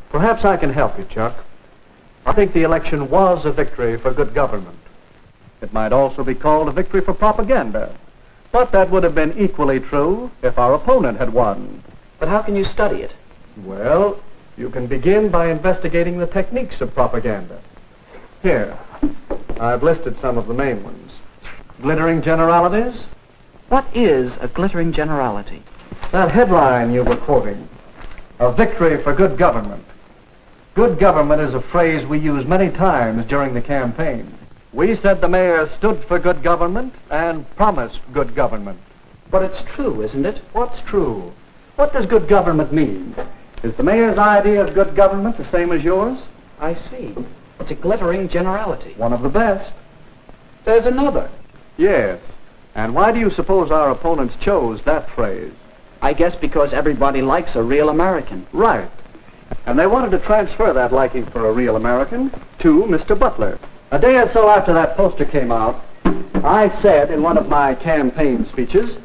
Perhaps I can help you, Chuck. I think the election was a victory for good government. It might also be called a victory for propaganda. But that would have been equally true if our opponent had won. But how can you study it? Well, you can begin by investigating the techniques of propaganda. Here, I've listed some of the main ones. Glittering generalities? What is a glittering generality? That headline you were quoting, a victory for good government. Good government is a phrase we use many times during the campaign. We said the mayor stood for good government and promised good government. But it's true, isn't it? What's true? What does good government mean? Is the mayor's idea of good government the same as yours? I see. It's a glittering generality. One of the best. There's another. Yes. And why do you suppose our opponents chose that phrase? I guess because everybody likes a real American. Right. And they wanted to transfer that liking for a real American to Mr. Butler. A day or so after that poster came out, I said in one of my campaign speeches,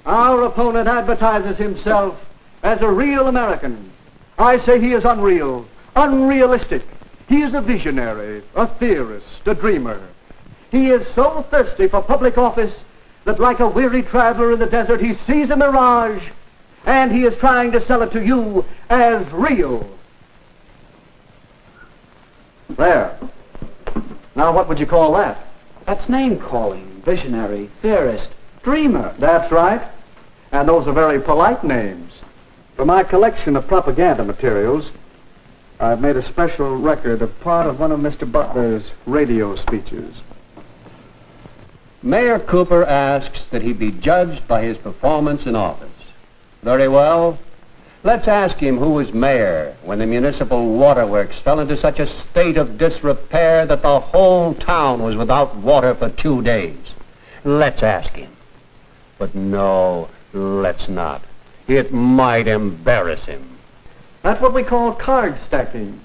our opponent advertises himself as a real American. I say he is unreal, unrealistic. He is a visionary, a theorist, a dreamer. He is so thirsty for public office that like a weary traveler in the desert, he sees a mirage, and he is trying to sell it to you as real. There. Now what would you call that? That's name-calling, visionary, theorist, dreamer. That's right. And those are very polite names. For my collection of propaganda materials, I've made a special record of part of one of Mr. Butler's radio speeches. Mayor Cooper asks that he be judged by his performance in office. Very well. Let's ask him who was mayor when the municipal waterworks fell into such a state of disrepair that the whole town was without water for 2 days. Let's ask him. But no, let's not. It might embarrass him. That's what we call card stacking.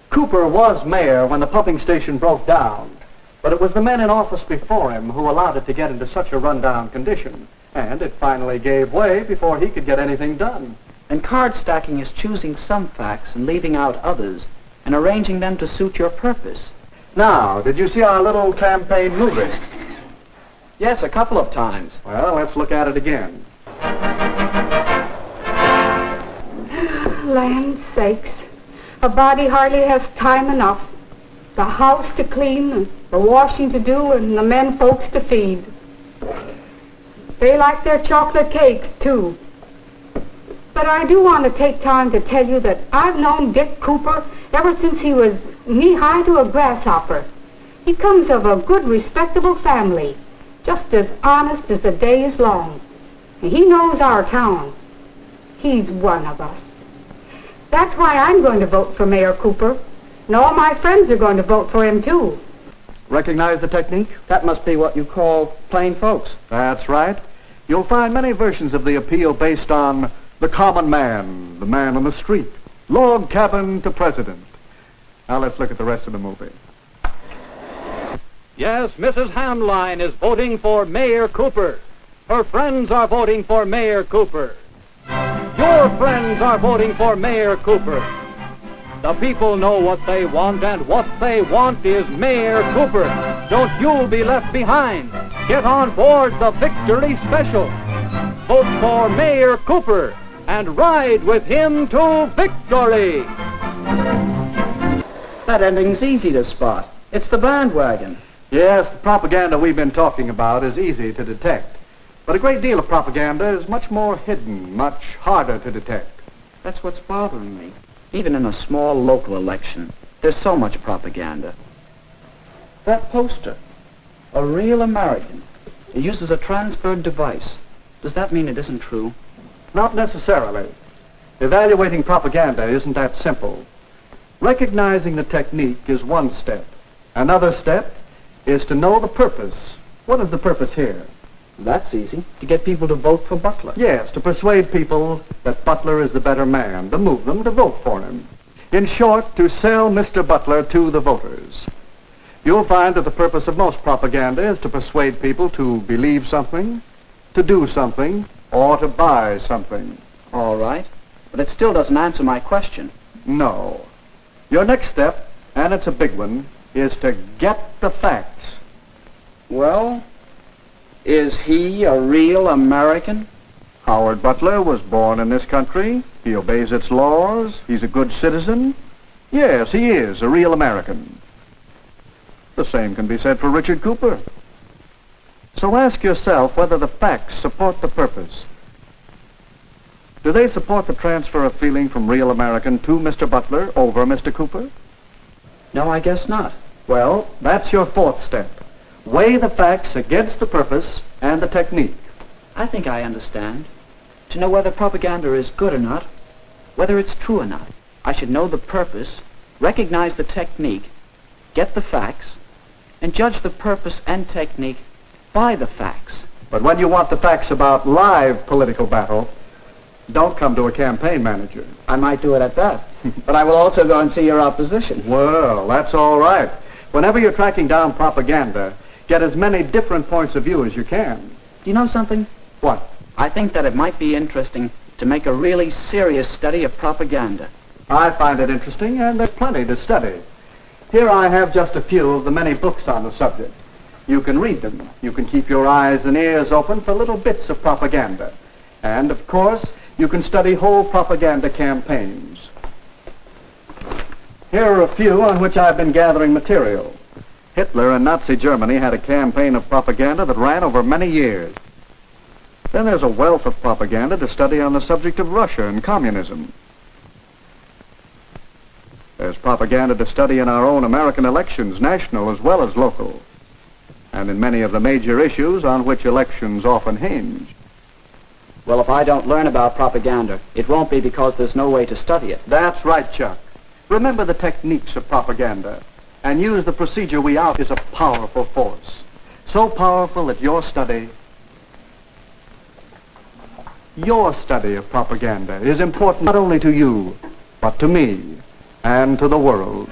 Cooper was mayor when the pumping station broke down, but it was the men in office before him who allowed it to get into such a rundown condition, and it finally gave way before he could get anything done. And card stacking is choosing some facts and leaving out others and arranging them to suit your purpose. Now, did you see our little campaign movie? Yes, a couple of times. Well, let's look at it again. Land sakes, a body hardly has time enough. The house to clean, and the washing to do, and the men folks to feed. They like their chocolate cakes, too. But I do want to take time to tell you that I've known Dick Cooper ever since he was knee-high to a grasshopper. He comes of a good, respectable family, just as honest as the day is long. And he knows our town. He's one of us. That's why I'm going to vote for Mayor Cooper. And all my friends are going to vote for him, too. Recognize the technique? That must be what you call plain folks. That's right. You'll find many versions of the appeal based on the common man, the man on the street, log cabin to president. Now let's look at the rest of the movie. Yes, Mrs. Hamline is voting for Mayor Cooper. Her friends are voting for Mayor Cooper. Your friends are voting for Mayor Cooper. The people know what they want, and what they want is Mayor Cooper. Don't you be left behind. Get on board the Victory Special. Vote for Mayor Cooper and ride with him to victory. That ending's easy to spot. It's the bandwagon. Yes, the propaganda we've been talking about is easy to detect. But a great deal of propaganda is much more hidden, much harder to detect. That's what's bothering me. Even in a small local election, there's so much propaganda. That poster, a real American, it uses a transferred device. Does that mean it isn't true? Not necessarily. Evaluating propaganda isn't that simple. Recognizing the technique is one step. Another step is to know the purpose. What is the purpose here? That's easy. To get people to vote for Butler. Yes, to persuade people that Butler is the better man, to move them to vote for him. In short, to sell Mr. Butler to the voters. You'll find that the purpose of most propaganda is to persuade people to believe something, to do something, or to buy something. All right. But it still doesn't answer my question. No. Your next step, and it's a big one, is to get the facts. Well, is he a real American? Howard Butler was born in this country. He obeys its laws. He's a good citizen. Yes, he is a real American. The same can be said for Richard Cooper. So ask yourself whether the facts support the purpose. Do they support the transfer of feeling from real American to Mr. Butler over Mr. Cooper? No, I guess not. Well, that's your fourth step. Weigh the facts against the purpose and the technique. I think I understand. To know whether propaganda is good or not, whether it's true or not, I should know the purpose, recognize the technique, get the facts, and judge the purpose and technique by the facts. But when you want the facts about live political battle, don't come to a campaign manager. I might do it at that. But I will also go and see your opposition. Well, that's all right. Whenever you're tracking down propaganda, get as many different points of view as you can. Do you know something? What? I think that it might be interesting to make a really serious study of propaganda. I find it interesting, and there's plenty to study. Here I have just a few of the many books on the subject. You can read them. You can keep your eyes and ears open for little bits of propaganda. And, of course, you can study whole propaganda campaigns. Here are a few on which I've been gathering material. Hitler and Nazi Germany had a campaign of propaganda that ran over many years. Then there's a wealth of propaganda to study on the subject of Russia and communism. There's propaganda to study in our own American elections, national as well as local, and in many of the major issues on which elections often hinge. Well, if I don't learn about propaganda, it won't be because there's no way to study it. That's right, Chuck. Remember the techniques of propaganda and use the procedure we out is a powerful force. So powerful that your study of propaganda is important not only to you, but to me and to the world.